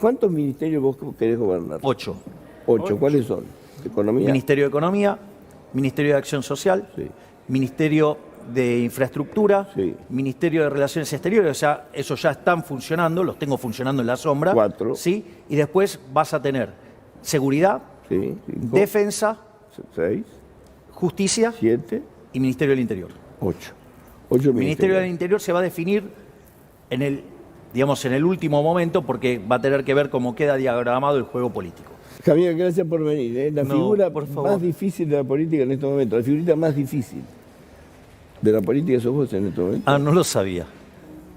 ¿Cuántos ministerios vos querés gobernar? 8. 8. ¿Cuáles son? ¿Economía? Ministerio de Economía, Ministerio de Acción Social, Sí. Ministerio de Infraestructura, Sí. Ministerio de Relaciones Exteriores, o sea, esos ya están funcionando, los tengo funcionando en la sombra. 4. ¿Sí? Y después vas a tener seguridad, Sí. 5. defensa, 6. justicia 7. y Ministerio del Interior. 8. 8 El Ministerio ministerios. del Interior se va a definir en el último momento, porque va a tener que ver cómo queda diagramado el juego político. Javier, gracias por venir. La No, figura por favor. más difícil de la política en este momento, la figurita más difícil de la política sos vos en este momento. Ah, no lo sabía.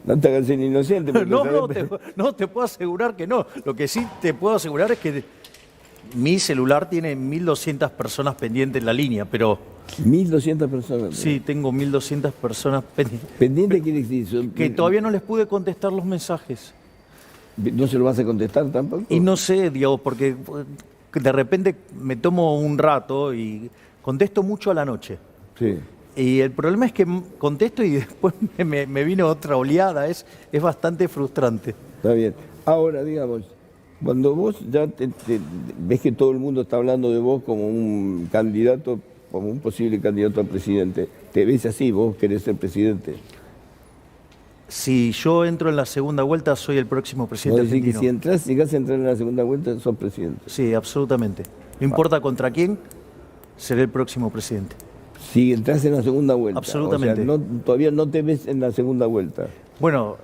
No te hagas el inocente. porque No te puedo asegurar que no. Lo que sí te puedo asegurar es que mi celular tiene 1.200 personas pendientes en la línea, pero 1.200 personas. sí, tengo 1.200 personas pendientes. ¿Pendiente quiere decir? Que todavía no les pude contestar los mensajes. ¿No se lo vas a contestar tampoco? Y no sé, Diego, porque de repente me tomo un rato y contesto mucho a la noche. Sí. Y el problema es que contesto y después me vino otra oleada. Es bastante frustrante. Está bien. Ahora, digamos, cuando vos ya ves que todo el mundo está hablando de vos como un candidato, como un posible candidato a presidente, ¿te ves así? ¿Vos querés ser presidente? Si yo entro en la segunda vuelta, soy el próximo ¿Vos presidente decís que argentino. si llegás a entrar en la segunda vuelta, sos presidente? Sí, absolutamente. No importa contra quién, seré el próximo presidente. Si entras en la segunda vuelta. Absolutamente. O sea, todavía no te ves en la segunda vuelta. Bueno,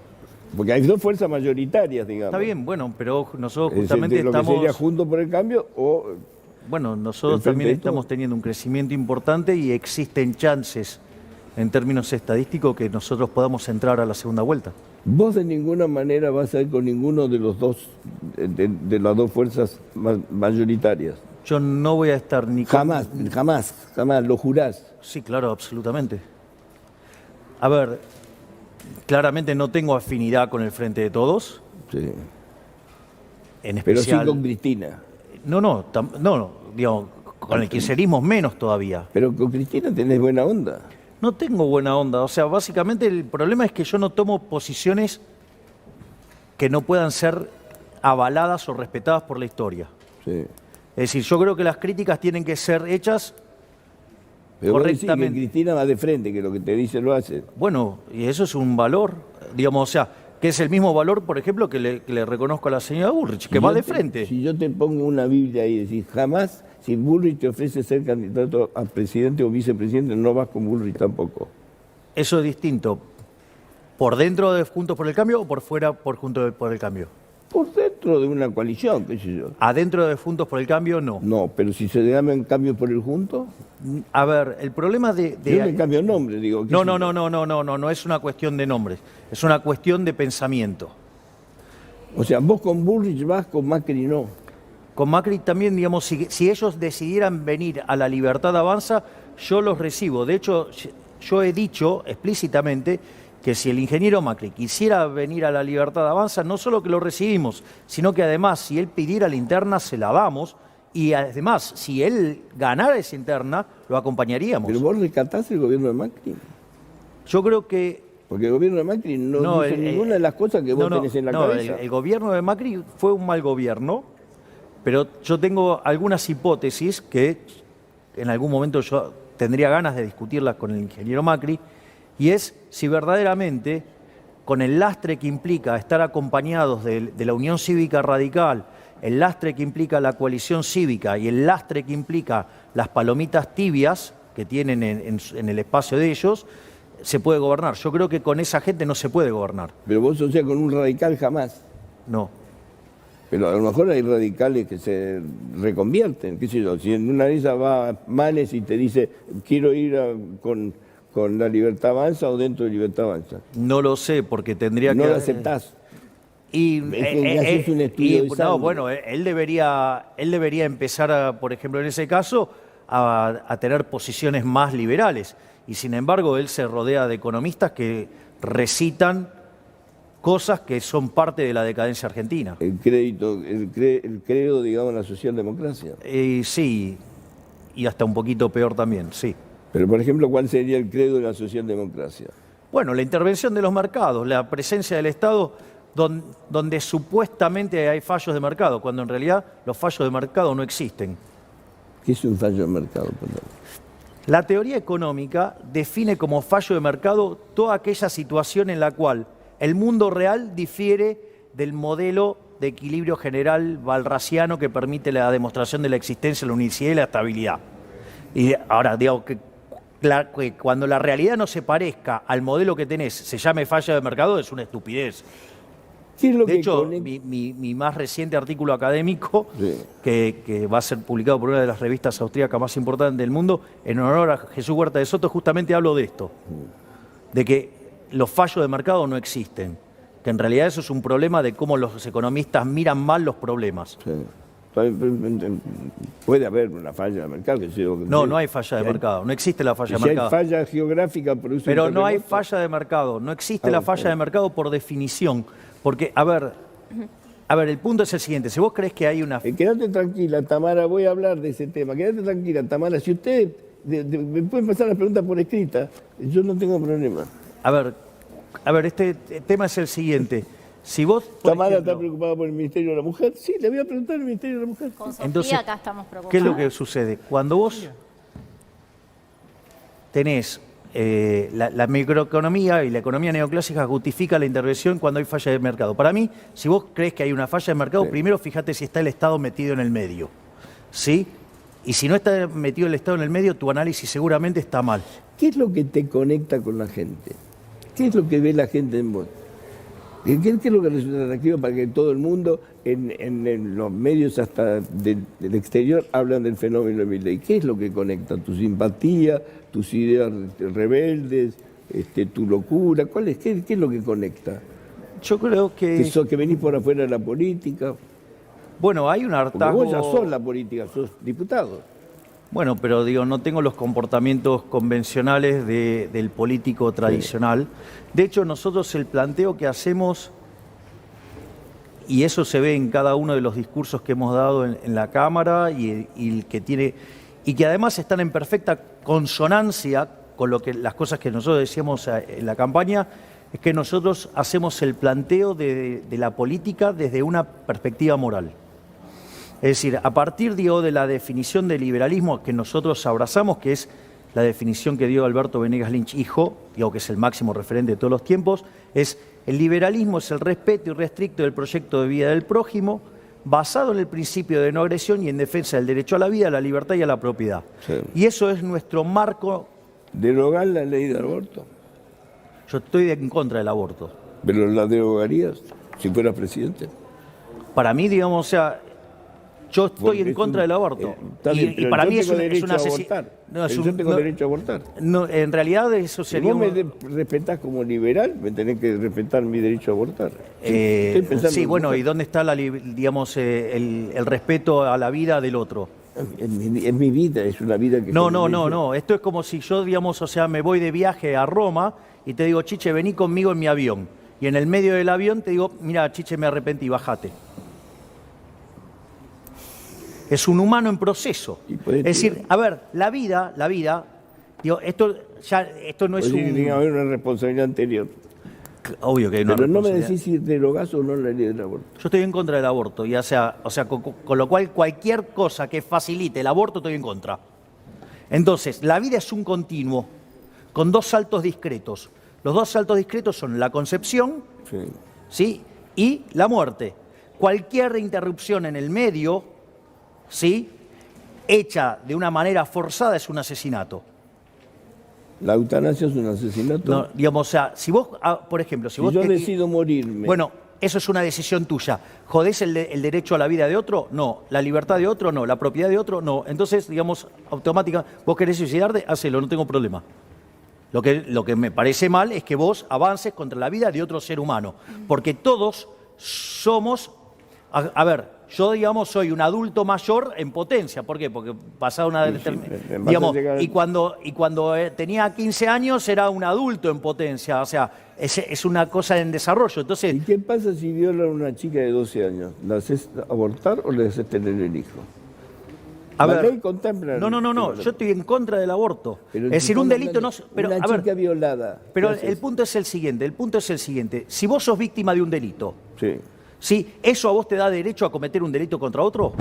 Porque hay dos fuerzas mayoritarias, digamos. está bien, bueno, pero nosotros Es justamente de lo que estamos... sería Juntos por el Cambio o... Bueno, nosotros Enfrente también de estamos todo. teniendo un crecimiento importante y existen chances en términos estadísticos que nosotros podamos entrar a la segunda vuelta. Vos de ninguna manera vas a ir con ninguno de los dos, de las dos fuerzas mayoritarias. Yo no voy a estar ni con... Jamás, lo jurás. Sí, claro, absolutamente. A ver, claramente no tengo afinidad con el Frente de Todos, Sí. en Pero sí especial... con Cristina. No, digamos, con el kirchnerismo menos todavía. Pero con Cristina tenés buena onda. No tengo buena onda, o sea, básicamente el problema es que yo no tomo posiciones que no puedan ser avaladas o respetadas por la historia. Sí. Es decir, yo creo que las críticas tienen que ser hechas Pero vos decís que correctamente. Cristina va de frente, que lo que te dice lo hace. Bueno, y eso es un valor, digamos, o sea, que es el mismo valor, por ejemplo, que le reconozco a la señora Bullrich, que va de frente. Si yo te pongo una Biblia ahí y decís, jamás, si Bullrich te ofrece ser candidato a presidente o vicepresidente, no vas con Bullrich tampoco. Eso es distinto. ¿Por dentro de Juntos por el Cambio o por fuera por Juntos por el Cambio? Por dentro de una coalición, qué sé yo. Adentro de Juntos por el Cambio, no. No, pero si se llaman cambio por el junto, A ver, el problema de... yo me cambio el nombre, digo. ¿qué No, sé no, yo? no es una cuestión de nombres, es una cuestión de pensamiento. O sea, vos con Bullrich vas, con Macri no. Con Macri también, digamos, si ellos decidieran venir a la Libertad Avanza, yo los recibo. De hecho, yo he dicho explícitamente que si el ingeniero Macri quisiera venir a la Libertad Avanza, no solo que lo recibimos, sino que además, si él pidiera la interna, se la damos. Y además, si él ganara esa interna, lo acompañaríamos. Pero vos rescatás el gobierno de Macri. Yo creo que... Porque el gobierno de Macri no dice ninguna de las cosas que vos tenés en la cabeza. El gobierno de Macri fue un mal gobierno, pero yo tengo algunas hipótesis que en algún momento yo tendría ganas de discutirlas con el ingeniero Macri, y es si verdaderamente, con el lastre que implica estar acompañados de la Unión Cívica Radical, el lastre que implica la coalición cívica y el lastre que implica las palomitas tibias que tienen en el espacio de ellos, se puede gobernar. Yo creo que con esa gente no se puede gobernar. Pero vos, o sea, con un radical jamás. No. Pero a lo mejor hay radicales que se reconvierten, qué sé yo. Si en una de esas va Manes y te dice, quiero ir con la Libertad Avanza o dentro de Libertad Avanza. No lo sé, porque tendría No que... lo aceptás. Y, Es que ya haces un estudio de no, sangre. bueno, él debería empezar, por ejemplo, en ese caso, a tener posiciones más liberales. Y sin embargo, él se rodea de economistas que recitan cosas que son parte de la decadencia argentina. El credo, digamos, la socialdemocracia. Sí, y hasta un poquito peor también, sí. Pero, por ejemplo, ¿cuál sería el credo de la socialdemocracia? Bueno, la intervención de los mercados, la presencia del Estado donde supuestamente hay fallos de mercado, cuando en realidad los fallos de mercado no existen. ¿Qué es un fallo de mercado? Perdón? La teoría económica define como fallo de mercado toda aquella situación en la cual el mundo real difiere del modelo de equilibrio general balraciano que permite la demostración de la existencia, la unicidad y la estabilidad. Y ahora, digo que cuando la realidad no se parezca al modelo que tenés, se llame fallo de mercado, es una estupidez. ¿Qué es lo De que hecho, conecta? mi más reciente artículo académico, Sí. que va a ser publicado por una de las revistas austríacas más importantes del mundo, en honor a Jesús Huerta de Soto, justamente hablo de esto, de que los fallos de mercado no existen, que en realidad eso es un problema de cómo los economistas miran mal los problemas. Sí. Puede haber una falla de mercado. No hay falla de mercado, no existe la falla de Si hay mercado. falla geográfica, produce Pero un no hay terremoto. falla de mercado, no existe Ah, la bueno, falla de mercado por definición, porque, a ver, el punto es el siguiente, si vos crees que hay una... Quédate tranquila, Tamara, voy a hablar de ese tema. Quédate tranquila, Tamara. Si usted me pueden pasar las preguntas por escrita, yo no tengo problema. A ver, este tema es el siguiente. Si vos, por ¿Tamara ejemplo, está preocupada por el Ministerio de la Mujer? Sí, le voy a preguntar al Ministerio de la Mujer. Con Sofía Entonces, acá estamos preocupados. ¿qué es lo que sucede? Cuando vos tenés la microeconomía y la economía neoclásica justifica la intervención cuando hay falla de mercado. Para mí, si vos crees que hay una falla de mercado, Sí. primero fíjate si está el Estado metido en el medio. ¿Sí? Y si no está metido el Estado en el medio, tu análisis seguramente está mal. ¿Qué es lo que te conecta con la gente? ¿Qué es lo que ve la gente en vos? ¿Qué es lo que resulta atractivo para que todo el mundo, en los medios hasta del exterior, hablan del fenómeno de Milei? ¿Qué es lo que conecta? ¿Tu simpatía, tus ideas rebeldes, tu locura? ¿Qué es lo que conecta? Yo creo Que venís por afuera de la política. bueno, hay un Porque hartazgo... vos ya sos la política, sos diputado. Bueno, pero digo, no tengo los comportamientos convencionales del político tradicional. De hecho, nosotros el planteo que hacemos, y eso se ve en cada uno de los discursos que hemos dado en la Cámara y que además están en perfecta consonancia con las cosas que nosotros decíamos en la campaña, es que nosotros hacemos el planteo de la política desde una perspectiva moral. Es decir, a partir, digo, de la definición de liberalismo que nosotros abrazamos, que es la definición que dio Alberto Venegas Lynch, hijo, digo que es el máximo referente de todos los tiempos, es el liberalismo es el respeto irrestricto del proyecto de vida del prójimo, basado en el principio de no agresión y en defensa del derecho a la vida, a la libertad y a la propiedad. Sí. Y eso es nuestro marco. ¿Derogar la ley de aborto? Yo estoy en contra del aborto. ¿Pero la derogarías si fueras presidente? Para mí, digamos, o sea, yo estoy Porque en es contra del aborto. está bien, Y pero para yo mí es tengo un derecho a asesinato. abortar. Pero yo tengo derecho a abortar. No, en realidad eso Si sería... vos me respetás como liberal, me tenés que respetar mi derecho a abortar. Sí, Estoy pensando en bueno, mujer. ¿y dónde está el respeto a la vida del otro? Es mi vida, es una vida que... No. Esto es como si yo, digamos, o sea, me voy de viaje a Roma y te digo, Chiche, vení conmigo en mi avión. Y en el medio del avión te digo, mira, Chiche, me arrepentí, bájate. Es un humano en proceso. Y podés Es decir, tirar. a ver, la vida, digo, esto no es Oye, que tiene que un... haber una responsabilidad anterior. Obvio que hay una Pero no me responsabilidad. decís si derogás o no la ley del aborto. Yo estoy en contra del aborto, ya sea, con lo cual cualquier cosa que facilite el aborto estoy en contra. Entonces, la vida es un continuo, con dos saltos discretos. Los dos saltos discretos son la concepción, Sí. ¿sí? Y la muerte. Cualquier interrupción en el medio, ¿sí? Hecha de una manera forzada es un asesinato. La eutanasia es un asesinato. No, digamos, o sea, si vos, por ejemplo, si vos yo decido morirme. Bueno, eso es una decisión tuya. ¿Jodés el derecho a la vida de otro? No. ¿La libertad de otro? No. ¿La propiedad de otro? No. Entonces, digamos, automáticamente, vos querés suicidarte, hacelo, no tengo problema. Lo que me parece mal es que vos avances contra la vida de otro ser humano. Porque todos somos... A ver, yo, digamos, soy un adulto mayor en potencia. ¿Por qué? Porque pasado una Sí, determinada... vas a Digamos, llegar- y cuando tenía 15 años era un adulto en potencia. O sea, es una cosa en desarrollo. Entonces, ¿Y qué pasa si violan a una chica de 12 años? ¿La haces abortar o le haces tener el hijo? A La ver, ley contempla... no, yo estoy en contra del aborto. Pero Es decir, un delito no... Pero, una a ver, chica violada. pero ¿qué haces? el punto es el siguiente, si vos sos víctima de un delito, Sí. ¿sí? ¿Eso a vos te da derecho a cometer un delito contra otro?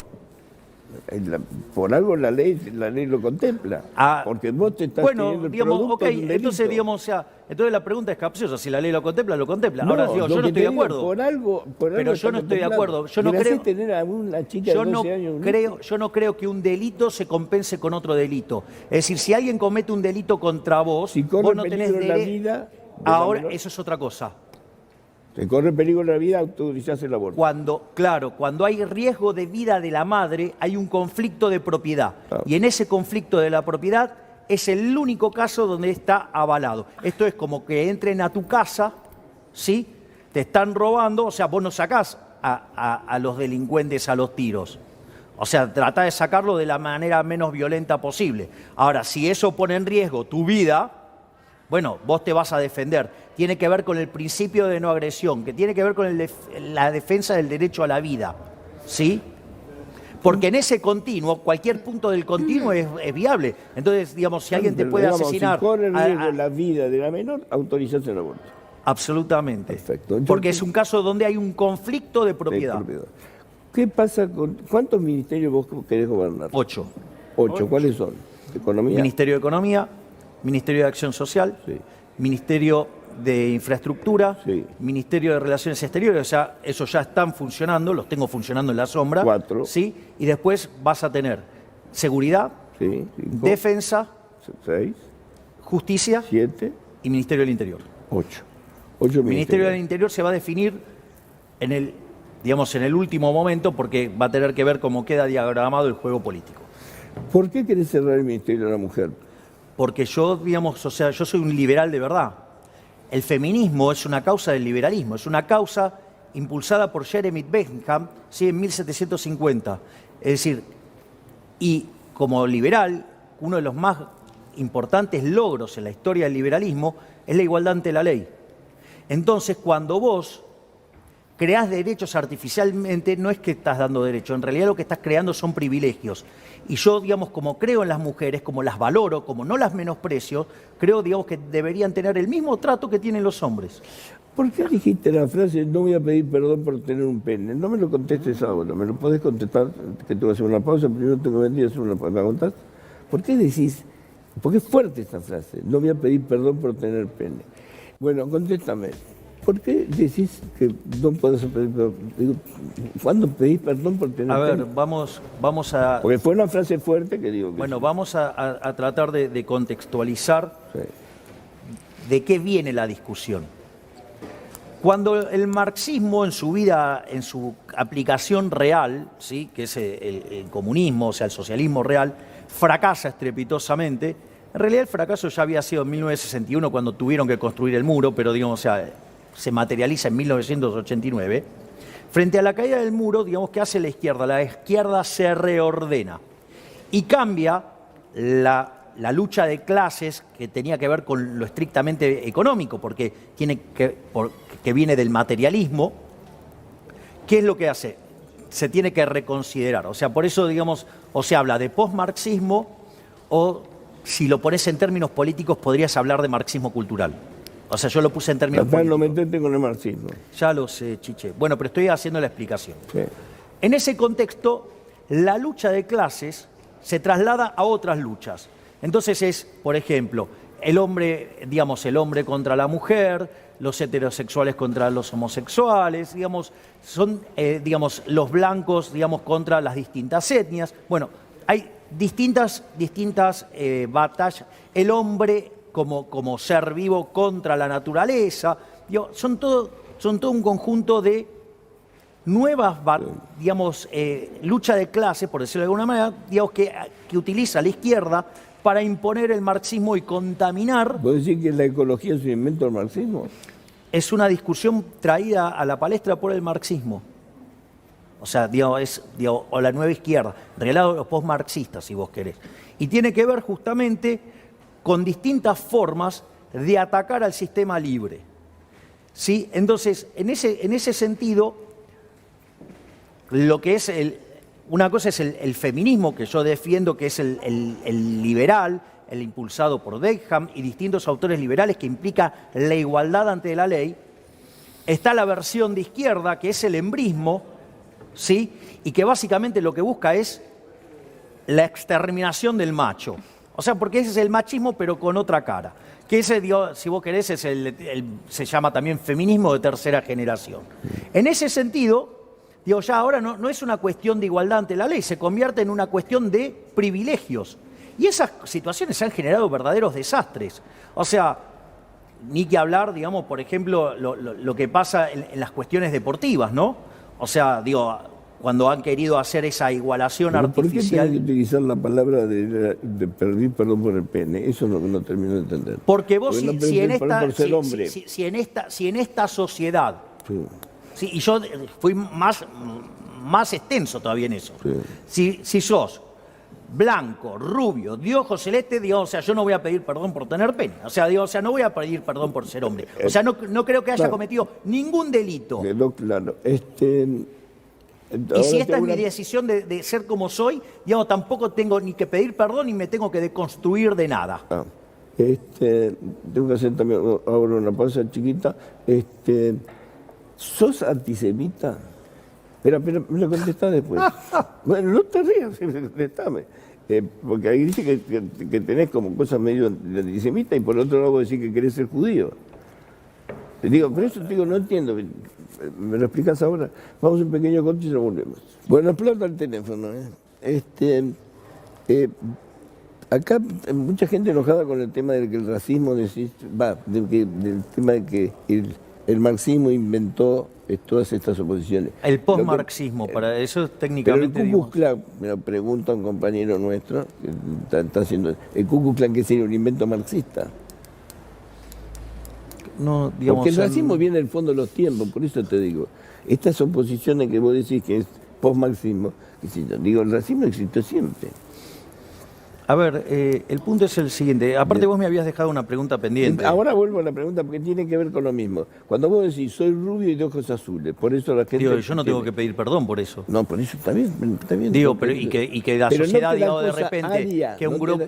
Por algo la ley lo contempla. Ah, Porque vos te estás bueno, teniendo el digamos, producto ok, de un delito. entonces, digamos, o sea, entonces la pregunta es capciosa, si la ley lo contempla, lo contempla. No, Ahora digo, lo yo no que estoy de te digo, acuerdo. Por algo Pero yo no estoy de acuerdo. Yo no creo, tener a una chica yo de no 12 años. yo no creo que un delito se compense con otro delito. Es decir, si alguien comete un delito contra vos, Si corre vos no tenés peligro la derecho. vida de la Ahora, menor. eso es otra cosa. Se corre peligro la vida, autorizás el aborto. Cuando hay riesgo de vida de la madre, hay un conflicto de propiedad. Claro. Y en ese conflicto de la propiedad es el único caso donde está avalado. Esto es como que entren a tu casa, ¿sí? Te están robando, o sea, vos no sacás a los delincuentes a los tiros. O sea, tratá de sacarlo de la manera menos violenta posible. Ahora, si eso pone en riesgo tu vida, bueno, vos te vas a defender. Tiene que ver con el principio de no agresión, que tiene que ver con la defensa del derecho a la vida, ¿sí? Porque en ese continuo, cualquier punto del continuo es viable. Entonces, digamos, si alguien te Pero, puede digamos, asesinar... Si corre riesgo la vida de la menor, autorizás el aborto. Absolutamente. Perfecto. Entonces, Porque es un caso donde hay un conflicto de propiedad. ¿Qué pasa con... ¿Cuántos ministerios vos querés gobernar? 8. 8. ¿Cuáles son? ¿Economía? Ministerio de Economía, Ministerio de Acción Social, Sí. Ministerio de Infraestructura, Sí. Ministerio de Relaciones Exteriores, o sea, esos ya están funcionando, los tengo funcionando en la sombra. 4. ¿Sí? Y después vas a tener Seguridad, Sí. 5. Defensa, 6. Justicia 7. y Ministerio del Interior. 8. 8 El Ministerio ministerios. del Interior se va a definir en el último momento porque va a tener que ver cómo queda diagramado el juego político. ¿Por qué querés cerrar el Ministerio de la Mujer? Porque yo, o sea, yo soy un liberal de verdad. El feminismo es una causa del liberalismo, es una causa impulsada por Jeremy Bentham, ¿sí? En 1750. Es decir, y como liberal, uno de los más importantes logros en la historia del liberalismo es la igualdad ante la ley. Entonces, cuando vos creás derechos artificialmente, no es que estás dando derechos, en realidad lo que estás creando son privilegios. Y yo, digamos, como creo en las mujeres, como las valoro, como no las menosprecio, creo, digamos, que deberían tener el mismo trato que tienen los hombres. ¿Por qué dijiste la frase, no voy a pedir perdón por tener un pene? No me lo contestes ahora, me lo podés contestar, que te voy a hacer una pausa, primero tengo que venir a hacer una pausa. ¿Me contás? ¿Por qué decís, porque es fuerte esta frase, no voy a pedir perdón por tener pene? Bueno, contéstame. ¿Por qué decís que no podés pedir perdón? Digo, ¿cuándo pedís perdón por tener A ver, pene? vamos a... Porque fue una frase fuerte que digo que Bueno, sí. vamos a tratar de contextualizar Sí. de qué viene la discusión. Cuando el marxismo en su vida, en su aplicación real, ¿sí? Que es el comunismo, o sea, el socialismo real, fracasa estrepitosamente, en realidad el fracaso ya había sido en 1961 cuando tuvieron que construir el muro, pero digamos, o sea, se materializa en 1989. Frente a la caída del muro, digamos, ¿qué hace la izquierda? La izquierda se reordena y cambia la lucha de clases que tenía que ver con lo estrictamente económico, porque que viene del materialismo. ¿Qué es lo que hace? Se tiene que reconsiderar. O sea, por eso, digamos, o se habla de posmarxismo o, si lo pones en términos políticos, podrías hablar de marxismo cultural. O sea, yo lo puse en términos Tratá de no políticos. meterte con el marxismo. Ya lo sé, Chiche. Bueno, pero estoy haciendo la explicación. Sí. En ese contexto, la lucha de clases se traslada a otras luchas. Entonces es, por ejemplo, el hombre contra la mujer, los heterosexuales contra los homosexuales, digamos, son, los blancos, contra las distintas etnias. Bueno, hay distintas batallas. El hombre como ser vivo contra la naturaleza. Son todo un conjunto de nuevas, lucha de clases, por decirlo de alguna manera, que utiliza la izquierda para imponer el marxismo y contaminar. ¿Vos decís que la ecología es un invento del marxismo? Es una discusión traída a la palestra por el marxismo. O sea, o la nueva izquierda, en realidad los postmarxistas, si vos querés. Y tiene que ver justamente con distintas formas de atacar al sistema libre. ¿Sí? Entonces, en ese sentido, lo que es una cosa es el feminismo, que yo defiendo, que es el liberal, el impulsado por Denham y distintos autores liberales, que implica la igualdad ante la ley. Está la versión de izquierda, que es el embrismo, ¿sí? Y que básicamente lo que busca es la exterminación del macho. O sea, porque ese es el machismo, pero con otra cara. Que ese, si vos querés, es se llama también feminismo de tercera generación. En ese sentido, ya ahora no es una cuestión de igualdad ante la ley, se convierte en una cuestión de privilegios. Y esas situaciones han generado verdaderos desastres. O sea, ni que hablar, digamos, por ejemplo, lo que pasa en las cuestiones deportivas, ¿no? O sea, cuando han querido hacer esa igualación artificial. ¿Por qué tenés que utilizar la palabra de pedir perdón por el pene? Eso no termino de entender. Porque vos, si en esta sociedad, sí, y yo fui más extenso todavía en eso, sí. Si sos blanco, rubio, de ojos celeste, o sea, yo no voy a pedir perdón por tener pene. O sea, no voy a pedir perdón por ser hombre. O sea, no creo que haya cometido ningún delito. Claro. Y si esta es mi decisión de ser como soy, tampoco tengo ni que pedir perdón ni me tengo que deconstruir de nada. Tengo que hacer también ahora una pausa chiquita. ¿Sos antisemita? Pero me lo contestás después. Bueno, no te rías, contestame. Porque ahí dice que tenés como cosas medio antisemitas y por otro lado decís que querés ser judío. Te digo, pero eso no entiendo. ¿Me lo explicas ahora? Vamos a un pequeño corte y ya volvemos. Bueno, explota el teléfono. Acá hay mucha gente enojada con el tema del que el racismo, del tema de que el marxismo inventó todas estas oposiciones. El postmarxismo, para eso técnicamente. Pero el Ku Klux Klan, me lo pregunta un compañero nuestro, que está haciendo. ¿El Ku Klux Klan qué sería un invento marxista? No, digamos, porque el racismo viene del fondo de los tiempos, por eso te digo. Estas oposiciones que vos decís que es postmarxismo, el racismo existió siempre. A ver, el punto es el siguiente. Aparte vos me habías dejado una pregunta pendiente. Ahora vuelvo a la pregunta porque tiene que ver con lo mismo. Cuando vos decís, soy rubio y de ojos azules, por eso la gente... Yo no tengo que pedir perdón por eso. No, por eso está bien. Pero y que la sociedad, de repente, aria, que un grupo...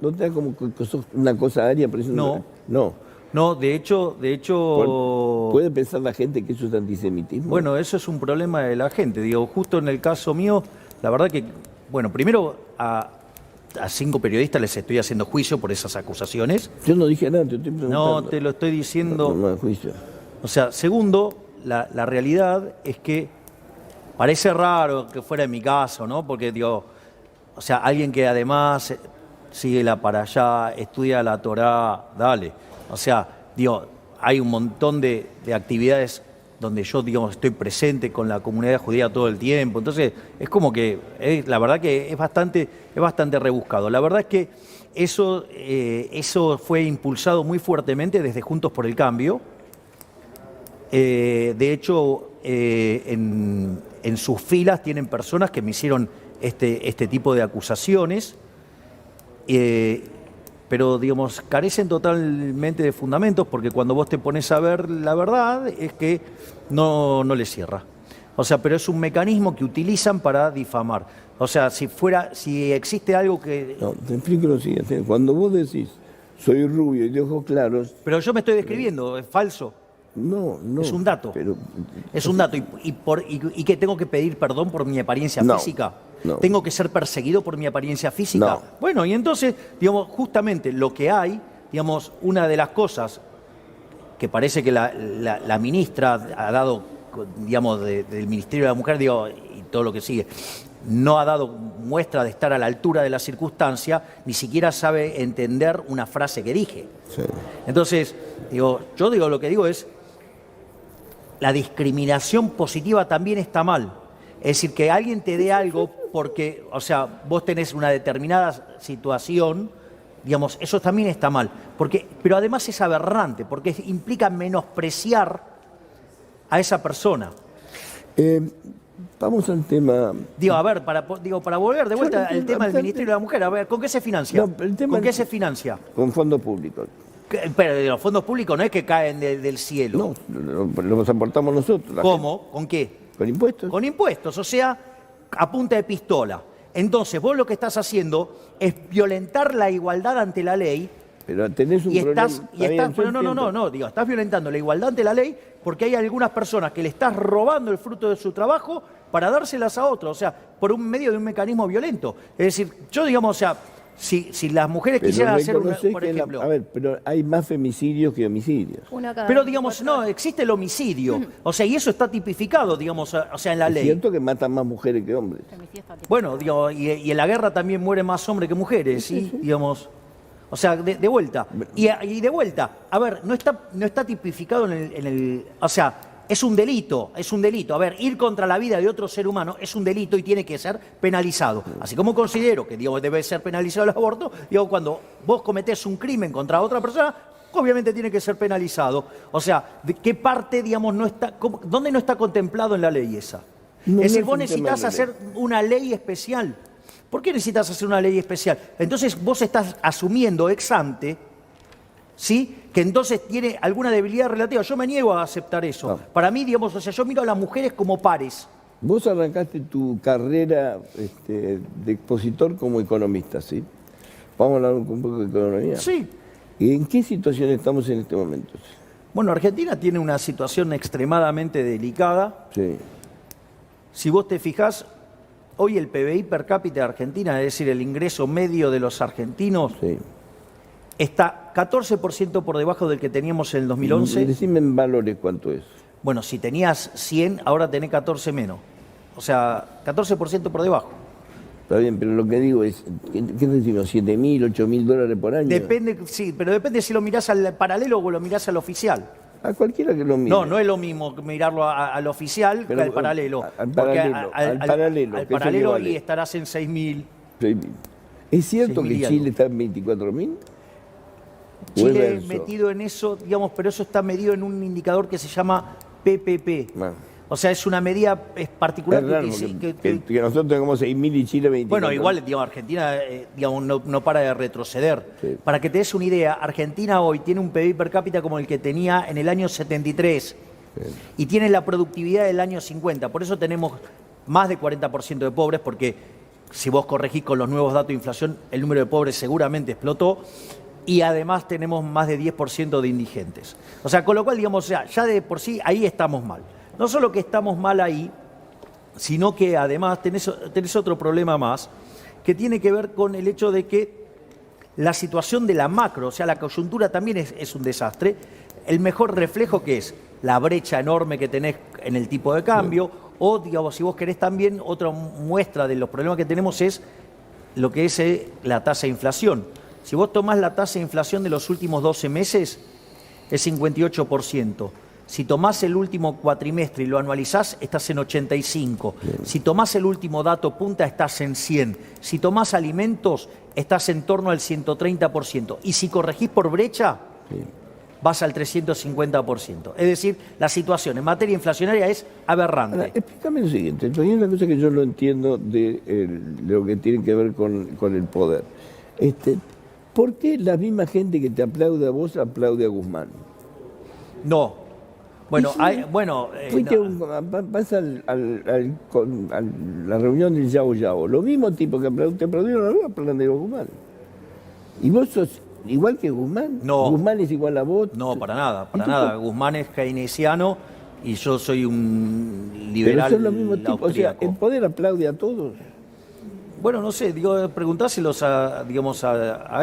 ¿No te da como una cosa aria? Por eso no, de hecho... ¿Puede pensar la gente que eso es antisemitismo? Bueno, eso es un problema de la gente. Justo en el caso mío, la verdad que... Bueno, primero a 5 periodistas les estoy haciendo juicio por esas acusaciones. Yo no dije nada, te estoy preguntando. No, te lo estoy diciendo. No, juicio. O sea, segundo, la realidad es que parece raro que fuera en mi caso, ¿no? Porque, o sea, alguien que además sigue la para allá, estudia la Torá, dale. O sea, hay un montón de actividades donde yo, estoy presente con la comunidad judía todo el tiempo. Entonces, es como que, la verdad que es bastante rebuscado. La verdad es que eso fue impulsado muy fuertemente desde Juntos por el Cambio. De hecho, en sus filas tienen personas que me hicieron este tipo de acusaciones, pero, carecen totalmente de fundamentos, porque cuando vos te pones a ver la verdad es que no les cierra. O sea, pero es un mecanismo que utilizan para difamar. O sea, si existe algo que... No, te explico lo siguiente. Cuando vos decís, soy rubio y de ojos claros... Pero yo me estoy describiendo, es falso. No. Es un dato. Es un dato. ¿Y que tengo que pedir perdón por mi apariencia física? No. ¿Tengo que ser perseguido por mi apariencia física? No. Bueno, y entonces, justamente lo que hay, una de las cosas que parece que la ministra ha dado, del Ministerio de la Mujer, y todo lo que sigue, no ha dado muestra de estar a la altura de la circunstancia, ni siquiera sabe entender una frase que dije. Sí. Entonces, lo que digo es, la discriminación positiva también está mal. Es decir, que alguien te dé algo porque, o sea, vos tenés una determinada situación, eso también está mal. Pero además es aberrante, porque implica menospreciar a esa persona. Vamos al tema... para volver de vuelta al tema del Ministerio de la Mujer, a ver, ¿con qué se financia? ¿Con qué se financia? Con fondos públicos. Pero los fondos públicos no es que caen del cielo. No, los aportamos nosotros. ¿Cómo? ¿Con qué? Con impuestos. Con impuestos, o sea, a punta de pistola. Entonces, vos lo que estás haciendo es violentar la igualdad ante la ley. Pero tenés un problema. Estás violentando la igualdad ante la ley porque hay algunas personas que le estás robando el fruto de su trabajo para dárselas a otros, o sea, por un medio de un mecanismo violento. Es decir, yo digamos, o sea, si las mujeres quisieran hacer por ejemplo. A ver, pero hay más femicidios que homicidios. Pero digamos, no, existe el homicidio. O sea, y eso está tipificado, digamos, o sea, en la ley. Es cierto que matan más mujeres que hombres. Bueno, digamos, y en la guerra también mueren más hombres que mujeres, ¿sí? Digamos. O sea, de vuelta. Y de vuelta, a ver, no está tipificado en el. O sea, es un delito. A ver, ir contra la vida de otro ser humano es un delito y tiene que ser penalizado. Así como considero que, digamos, debe ser penalizado el aborto, digo, cuando vos cometés un crimen contra otra persona, obviamente tiene que ser penalizado. O sea, ¿de qué parte, digamos, no está. ¿Dónde no está contemplado en la ley esa? Es decir, vos necesitas hacer una ley especial. ¿Por qué necesitas hacer una ley especial? Entonces vos estás asumiendo ex ante, ¿sí?, que entonces tiene alguna debilidad relativa. Yo me niego a aceptar eso. No. Para mí, digamos, o sea, yo miro a las mujeres como pares. Vos arrancaste tu carrera de expositor como economista, ¿sí? Vamos a hablar un poco de economía. Sí. ¿Y en qué situación estamos en este momento? Bueno, Argentina tiene una situación extremadamente delicada. Sí. Si vos te fijás, hoy el PBI per cápita de Argentina, es decir, el ingreso medio de los argentinos, Sí. está 14% por debajo del que teníamos en el 2011. Decime en valores cuánto es. Bueno, si tenías 100, ahora tenés 14 menos. O sea, 14% por debajo. Está bien, pero lo que digo es, ¿qué decimos? ¿7.000, 8.000 dólares por año? Depende, sí, pero depende si lo mirás al paralelo o lo mirás al oficial. A cualquiera que lo mire. No, no es lo mismo mirarlo al oficial Pero, que al paralelo. al Porque paralelo, al ¿qué es lo que paralelo vale? y estarás en 6.000. ¿Es cierto 6.000 que y Chile algo. está en 24.000? Chile metido en eso, digamos, pero eso está medido en un indicador que se llama PPP. Bueno. O sea, es una medida particular Es raro que nosotros tengamos 6.000 y Chile 24.000. Bueno, igual, digamos, Argentina digamos, no para de retroceder. Sí. Para que te des una idea, Argentina hoy tiene un PBI per cápita como el que tenía en el año 73 y tiene la productividad del año 50. Por eso tenemos más de 40% de pobres, porque si vos corregís con los nuevos datos de inflación, el número de pobres seguramente explotó. Y además tenemos más de 10% de indigentes. O sea, con lo cual, digamos, ya de por sí ahí estamos mal. No solo que estamos mal ahí, sino que además tenés otro problema más, que tiene que ver con el hecho de que la situación de la macro, o sea, la coyuntura también es un desastre. El mejor reflejo que es la brecha enorme que tenés en el tipo de cambio, o, digamos, si vos querés también, otra muestra de los problemas que tenemos es lo que es la tasa de inflación. Si vos tomás la tasa de inflación de los últimos 12 meses, es 58%. Si tomás el último cuatrimestre y lo anualizás, estás en 85. Si tomás el último dato punta, estás en 100. Si tomás alimentos, estás en torno al 130%. Y si corregís por brecha, vas al 350%. Es decir, la situación en materia inflacionaria es aberrante. Ahora, explícame lo siguiente. Hay una cosa que yo no entiendo de lo que tiene que ver con el poder. ¿Por qué la misma gente que te aplaude a vos aplaude a Guzmán? No. Bueno, Sí, fuiste vas a la reunión del Yao Yao. Los mismos tipos que te aplaudieron a vos aplauden a Guzmán. ¿Y vos sos igual que Guzmán? No. ¿Guzmán es igual a vos? No, para nada, para ¿Y tú nada. cómo? Guzmán es keynesiano y yo soy un Pero liberal son los mismos tipos. O sea, austríaco. el poder aplaude a todos. Bueno, no sé, digo, preguntáselos a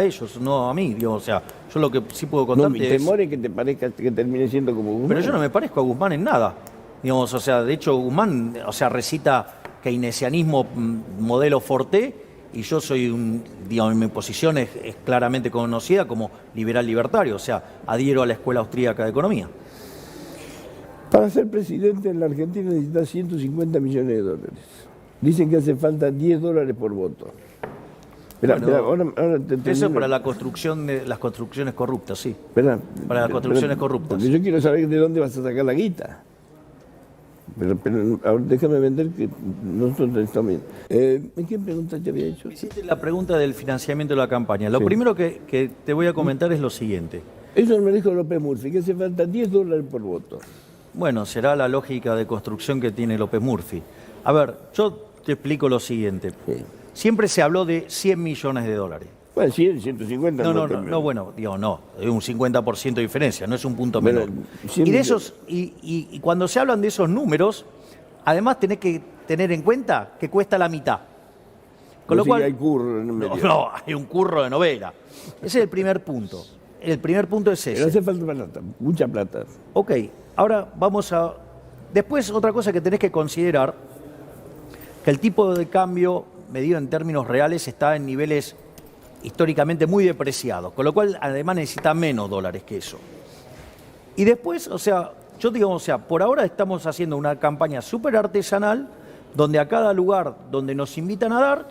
ellos, no a mí, digo, o sea, yo lo que sí puedo No, contarte mi es... temor es que te parezca que termine siendo como Guzmán. Pero yo no me parezco a Guzmán en nada. Digamos, o sea, de hecho Guzmán, o sea, recita keynesianismo modelo Forté y yo soy digamos, mi posición es claramente conocida como liberal libertario, o sea, adhiero a la escuela austríaca de economía. Para ser presidente en la Argentina necesitas 150 millones de dólares. Dicen que hace falta 10 dólares por voto. Bueno, ahora te Eso es termino. para la construcción de las construcciones corruptas, sí. Esperá, Para las construcciones corruptas. Porque yo quiero saber de dónde vas a sacar la guita. Pero ahora déjame vender que nosotros estamos bien. ¿Qué pregunta te había hecho? Hiciste la pregunta del financiamiento de la campaña. Lo Sí. primero que te voy a comentar es lo siguiente. Eso me dijo López Murphy, que hace falta 10 dólares por voto. Bueno, será la lógica de construcción que tiene López Murphy. A ver, yo te explico lo siguiente. Sí. Siempre se habló de 100 millones de dólares. Bueno, 100, 150. Bueno, digo, no, es un 50% de diferencia, no es un punto Bueno, menor. 100 Y de millones. esos, y cuando se hablan de esos números, además tenés que tener en cuenta que cuesta la mitad. Con lo Sí, cual, hay curro en el medio. no, hay un curro de novela. Ese es el primer punto. El primer punto es Pero ese. hace falta plata, mucha plata. Ok, ahora vamos a... Después, otra cosa que tenés que considerar, que el tipo de cambio medido en términos reales está en niveles históricamente muy depreciados, con lo cual además necesita menos dólares que eso. Y después, o sea, yo digo, o sea, por ahora estamos haciendo una campaña súper artesanal, donde a cada lugar donde nos invitan a dar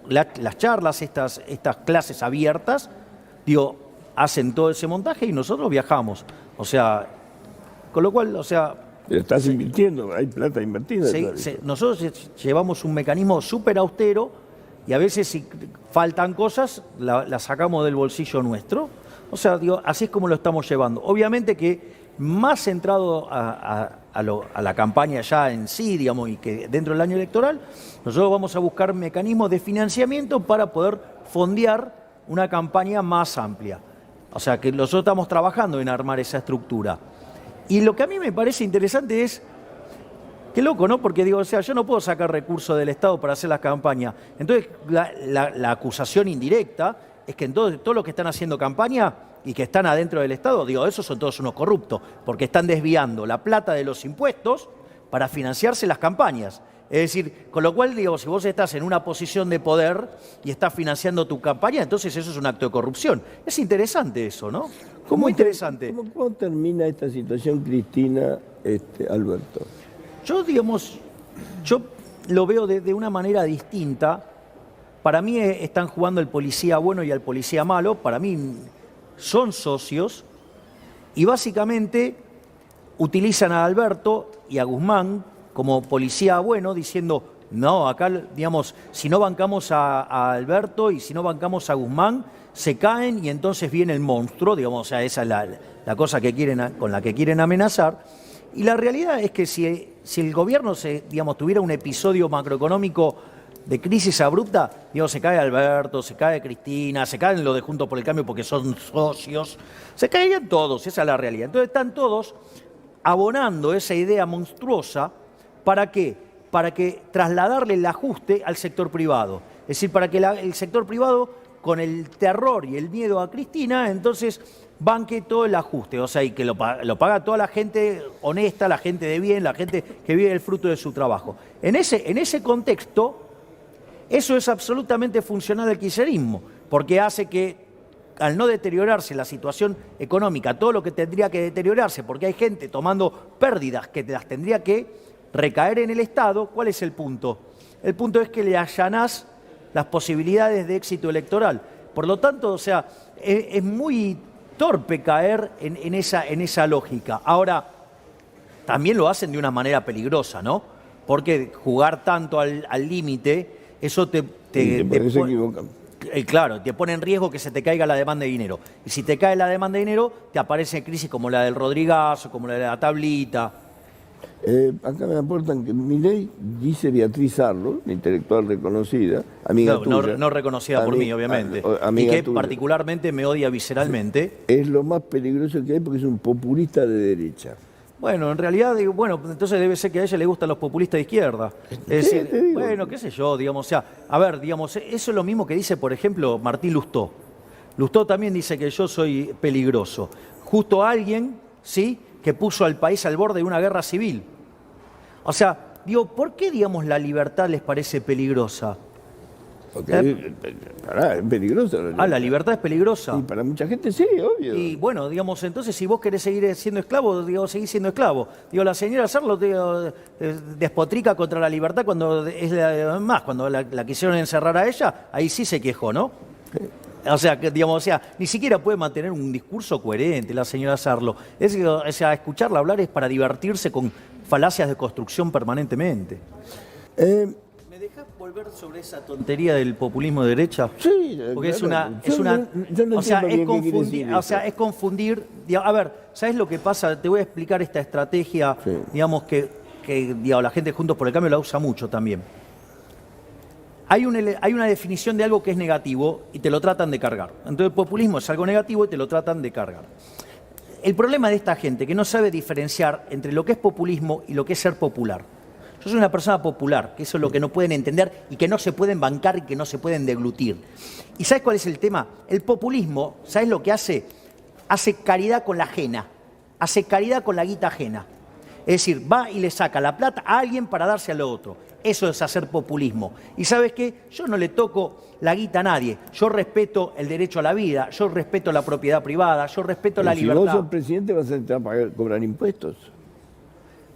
las charlas, estas clases abiertas, digo, hacen todo ese montaje y nosotros viajamos. O sea, con lo cual, o sea, Pero estás invirtiendo, hay plata invertida. Claro. nosotros llevamos un mecanismo súper austero y a veces si faltan cosas, las sacamos del bolsillo nuestro. O sea, digo, así es como lo estamos llevando. Obviamente que más centrado a la campaña ya en sí, digamos, y que dentro del año electoral, nosotros vamos a buscar mecanismos de financiamiento para poder fondear una campaña más amplia. O sea, que nosotros estamos trabajando en armar esa estructura. Y lo que a mí me parece interesante es, qué loco, ¿no? Porque digo, o sea, yo no puedo sacar recursos del Estado para hacer las campañas. Entonces, la acusación indirecta es que entonces todos los que están haciendo campaña y que están adentro del Estado, digo, esos son todos unos corruptos, porque están desviando la plata de los impuestos para financiarse las campañas. Es decir, con lo cual, digo, si vos estás en una posición de poder y estás financiando tu campaña, entonces eso es un acto de corrupción. Es interesante eso, ¿no? Muy interesante. ¿Cómo termina esta situación, Cristina, Alberto? Yo, digamos, yo lo veo de una manera distinta. Para mí están jugando el policía bueno y al policía malo. Para mí son socios y básicamente utilizan a Alberto y a Guzmán como policía bueno, diciendo, no, acá, digamos, si no bancamos a Alberto y si no bancamos a Guzmán, se caen y entonces viene el monstruo, digamos, o sea, esa es la cosa con la que quieren amenazar. Y la realidad es que si el gobierno tuviera un episodio macroeconómico de crisis abrupta, digamos, se cae Alberto, se cae Cristina, se caen los de Juntos por el Cambio porque son socios, se caerían todos, esa es la realidad. Entonces están todos abonando esa idea monstruosa. ¿Para qué? Para que trasladarle el ajuste al sector privado. Es decir, para que el sector privado, con el terror y el miedo a Cristina, entonces banque todo el ajuste. O sea, y que lo paga toda la gente honesta, la gente de bien, la gente que vive el fruto de su trabajo. En ese contexto, eso es absolutamente funcional al kirchnerismo, porque hace que, al no deteriorarse la situación económica, todo lo que tendría que deteriorarse, porque hay gente tomando pérdidas que las tendría que recaer en el Estado, ¿cuál es el punto? El punto es que le allanás las posibilidades de éxito electoral. Por lo tanto, o sea, es muy torpe caer en esa lógica. Ahora, también lo hacen de una manera peligrosa, ¿no? Porque jugar tanto al límite, eso te claro, te pone en riesgo que se te caiga la demanda de dinero. Y si te cae la demanda de dinero, te aparecen crisis como la del Rodrigazo, como la de la tablita. Acá me aportan que Milei, dice Beatriz Arlo, una intelectual reconocida, amiga tuya. No reconocida por mí, obviamente. Y que tuya, particularmente me odia visceralmente. Es lo más peligroso que hay porque es un populista de derecha. Bueno, en realidad, digo, bueno, entonces debe ser que a ella le gustan los populistas de izquierda. Es decir, bueno, qué sé yo, digamos, o sea, a ver, digamos, eso es lo mismo que dice, por ejemplo, Martín Lustó. Lustó también dice que yo soy peligroso. Justo alguien, ¿sí?, que puso al país al borde de una guerra civil. O sea, digo, ¿por qué, digamos, la libertad les parece peligrosa? Porque es peligrosa. La libertad es peligrosa. Y para mucha gente sí, obvio. Y bueno, digamos, entonces si vos querés seguir siendo esclavo, digo, seguís siendo esclavo. Digo, la señora Sarlo despotrica contra la libertad cuando cuando la quisieron encerrar a ella, ahí sí se quejó, ¿no? O sea, digamos, ni siquiera puede mantener un discurso coherente la señora Sarlo. O sea, escucharla hablar es para divertirse con falacias de construcción permanentemente. ¿Me dejas volver sobre esa tontería del populismo de derecha? Sí, porque claro. Es confundir. A ver, ¿sabes lo que pasa? Te voy a explicar esta estrategia, sí, digamos, que que digamos, la gente de Juntos por el Cambio la usa mucho también. Hay una definición de algo que es negativo y te lo tratan de cargar. Entonces el populismo es algo negativo y te lo tratan de cargar. El problema de esta gente que no sabe diferenciar entre lo que es populismo y lo que es ser popular. Yo soy una persona popular, que eso es lo que no pueden entender y que no se pueden bancar y que no se pueden deglutir. ¿Y sabes cuál es el tema? El populismo, ¿sabes lo que hace? Hace caridad con la ajena, hace caridad con la guita ajena. Es decir, va y le saca la plata a alguien para darse a lo otro. Eso es hacer populismo. Y ¿sabes qué? Yo no le toco la guita a nadie. Yo respeto el derecho a la vida, yo respeto la propiedad privada, yo respeto la libertad. Si vos sos presidente vas a cobrar impuestos.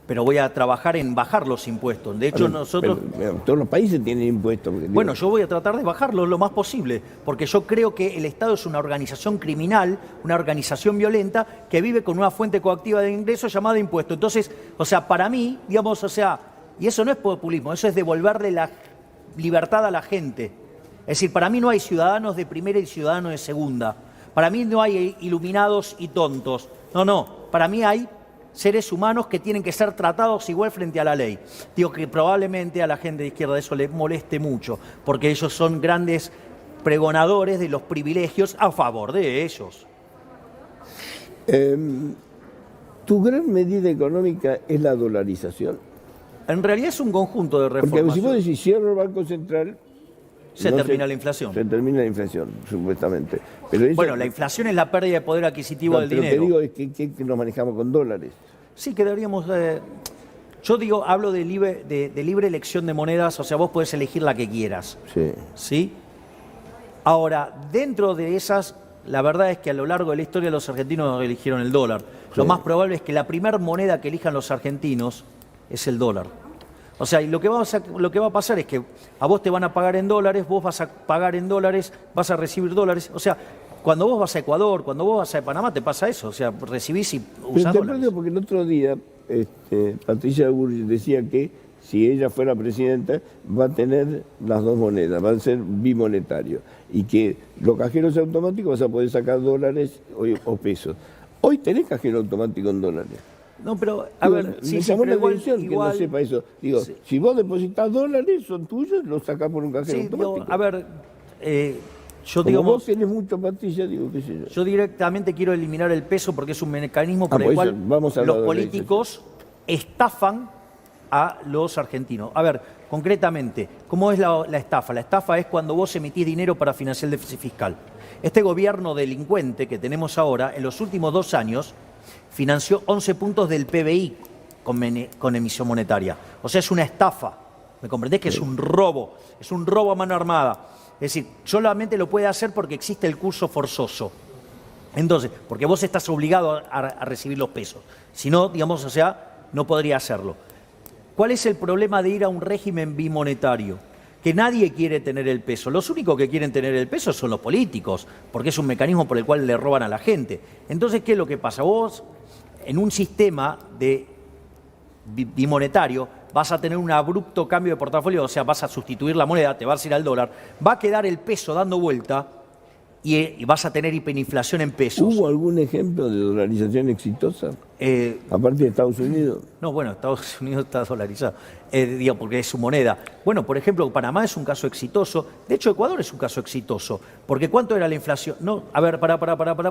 Pero voy a trabajar en bajar los impuestos. De hecho, nosotros... Todos los países tienen impuestos. Bueno, yo voy a tratar de bajarlos lo más posible, porque yo creo que el Estado es una organización criminal, una organización violenta, que vive con una fuente coactiva de ingresos llamada impuesto. Entonces, o sea, para mí, digamos, o sea, y eso no es populismo, eso es devolverle la libertad a la gente. Es decir, para mí no hay ciudadanos de primera y ciudadanos de segunda. Para mí no hay iluminados y tontos. No, para mí hay seres humanos que tienen que ser tratados igual frente a la ley. Digo que probablemente a la gente de izquierda eso le moleste mucho, porque ellos son grandes pregonadores de los privilegios a favor de ellos. ¿Tu gran medida económica es la dolarización? En realidad es un conjunto de reformas. Porque si vos decís cierro el Banco Central... Se termina la inflación. Se termina la inflación, supuestamente. Pero eso, bueno, la inflación es la pérdida de poder adquisitivo del dinero. Lo que digo es que nos manejamos con dólares. Sí, que deberíamos... yo digo, hablo de libre elección de monedas, o sea, vos podés elegir la que quieras. Sí. ¿Sí? Ahora, dentro de esas, la verdad es que a lo largo de la historia los argentinos eligieron el dólar. Sí. Lo más probable es que la primera moneda que elijan los argentinos es el dólar. O sea, y lo que va a pasar es que a vos te van a pagar en dólares, vos vas a pagar en dólares, vas a recibir dólares. O sea, cuando vos vas a Ecuador, cuando vos vas a Panamá, te pasa eso. O sea, recibís y usás dólares. Porque el otro día Patricia Bullrich decía que si ella fuera presidenta va a tener las dos monedas, va a ser bimonetario. Y que los cajeros automáticos vas a poder sacar dólares o pesos. Hoy tenés cajero automático en dólares. No, pero, a ver, me llamó la atención que no sepa eso. Digo, sí. Si vos depositas dólares, son tuyos, los sacás por un cajero automático. No, a ver, yo como digo... vos tenés mucho, Patricia, digo, qué sé yo. Yo directamente quiero eliminar el peso porque es un mecanismo por el cual los políticos estafan a los argentinos. A ver, concretamente, ¿cómo es la estafa? La estafa es cuando vos emitís dinero para financiar el déficit fiscal. Este gobierno delincuente que tenemos ahora, en los últimos 2 años, financió 11 puntos del PBI con emisión monetaria. O sea, es una estafa. ¿Me comprendés? Que es un robo a mano armada. Es decir, solamente lo puede hacer porque existe el curso forzoso. Entonces, porque vos estás obligado a recibir los pesos. Si no, digamos, o sea, no podría hacerlo. ¿Cuál es el problema de ir a un régimen bimonetario? Que nadie quiere tener el peso. Los únicos que quieren tener el peso son los políticos, porque es un mecanismo por el cual le roban a la gente. Entonces, ¿qué es lo que pasa? Vos, en un sistema de bimonetario, vas a tener un abrupto cambio de portafolio, o sea, vas a sustituir la moneda, te vas a ir al dólar, va a quedar el peso dando vuelta y vas a tener hiperinflación en pesos. ¿Hubo algún ejemplo de dolarización exitosa? Aparte de Estados Unidos. No, bueno, Estados Unidos está dolarizado, digo, porque es su moneda. Bueno, por ejemplo, Panamá es un caso exitoso. De hecho, Ecuador es un caso exitoso. Porque ¿cuánto era la inflación? No, a ver, pará,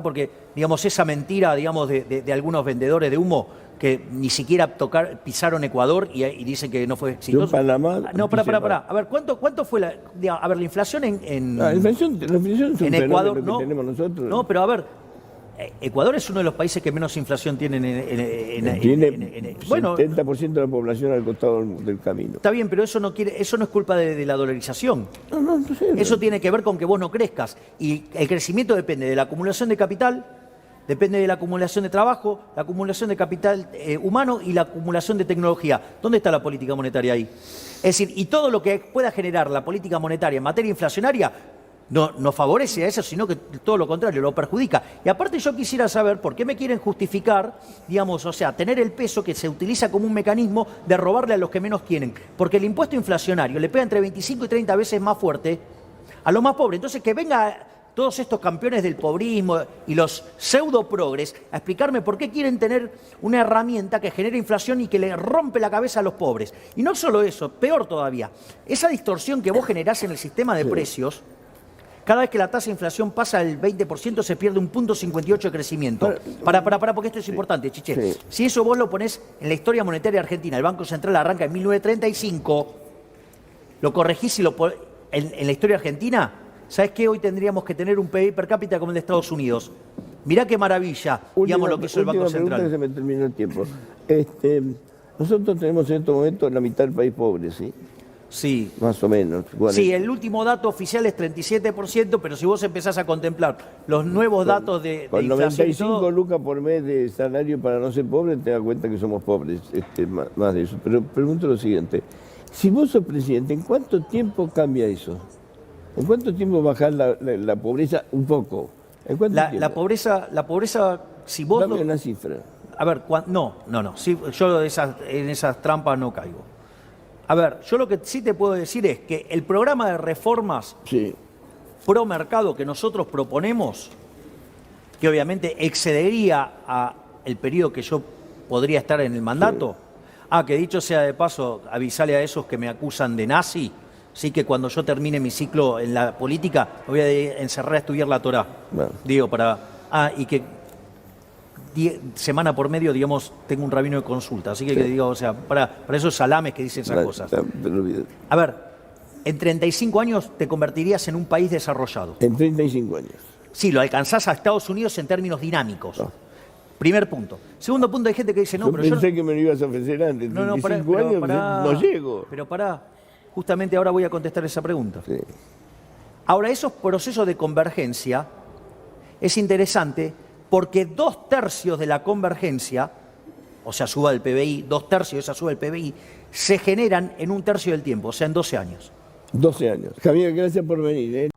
porque, digamos, esa mentira, digamos, de algunos vendedores de humo que ni siquiera pisaron Ecuador y dicen que no fue exitoso. Yo Panamá... No, pará. A ver, ¿cuánto fue la inflación en la inflación es un Ecuador? Que tenemos nosotros. No, pero a ver, Ecuador es uno de los países que menos inflación tiene Tiene bueno, 70% de la población al costado del camino. Está bien, pero eso no es culpa de la dolarización. No sé. Eso tiene que ver con que vos no crezcas. Y el crecimiento depende de la acumulación de capital, depende de la acumulación de trabajo, la acumulación de capital humano y la acumulación de tecnología. ¿Dónde está la política monetaria ahí? Es decir, y todo lo que pueda generar la política monetaria en materia inflacionaria no favorece a eso, sino que todo lo contrario, lo perjudica. Y aparte yo quisiera saber por qué me quieren justificar, digamos, o sea, tener el peso que se utiliza como un mecanismo de robarle a los que menos tienen. Porque el impuesto inflacionario le pega entre 25 y 30 veces más fuerte a los más pobres. Entonces que venga todos estos campeones del pobrismo y los pseudo progres a explicarme por qué quieren tener una herramienta que genera inflación y que le rompe la cabeza a los pobres. Y no solo eso, peor todavía, esa distorsión que vos generás en el sistema de precios, cada vez que la tasa de inflación pasa el 20% se pierde un 0,58 de crecimiento. Porque esto es importante, Chiche. Sí. Si eso vos lo ponés en la historia monetaria argentina, el Banco Central arranca en 1935, lo corregís y lo ponés en la historia argentina, ¿sabés qué? Hoy tendríamos que tener un PIB per cápita como el de Estados Unidos. Mirá qué maravilla, digamos, lo que hizo el Banco Central. Que se me terminó el tiempo. Nosotros tenemos en estos momentos la mitad del país pobre, ¿sí? Sí. Más o menos. 40. Sí, el último dato oficial es 37%, pero si vos empezás a contemplar los nuevos datos de Con inflación 95 y todo, lucas por mes de salario para no ser pobre, te das cuenta que somos pobres, más de eso. Pero pregunto lo siguiente, si vos sos presidente, ¿en cuánto tiempo cambia eso? ¿En cuánto tiempo bajar la pobreza un poco? ¿En cuánto tiempo? la pobreza, si vos... Dame una cifra. A ver, no. Sí, yo en esas trampas no caigo. A ver, yo lo que sí te puedo decir es que el programa de reformas Sí. pro mercado que nosotros proponemos, que obviamente excedería a el periodo que yo podría estar en el mandato. Que dicho sea de paso, avisale a esos que me acusan de nazi, sí, que cuando yo termine mi ciclo en la política me voy a encerrar a estudiar la Torá. Bueno. Digo, y que semana por medio, digamos, tengo un rabino de consulta. Así que, digo, o sea, para esos salames que dicen esas cosas. A ver, en 35 años te convertirías en un país desarrollado. En 35 años. Sí, lo alcanzás a Estados Unidos en términos dinámicos. Primer punto. Segundo punto, hay gente que dice, no, pero pensé que me lo ibas a ofrecer antes. No, 35 años no llego. Pero justamente ahora voy a contestar esa pregunta. Sí. Ahora, esos procesos de convergencia es interesante porque 2/3 de la convergencia, o sea, suba del PBI, 2/3 de esa suba del PBI, se generan en 1/3 del tiempo, o sea, en 12 años. 12 años. Javier, gracias por venir.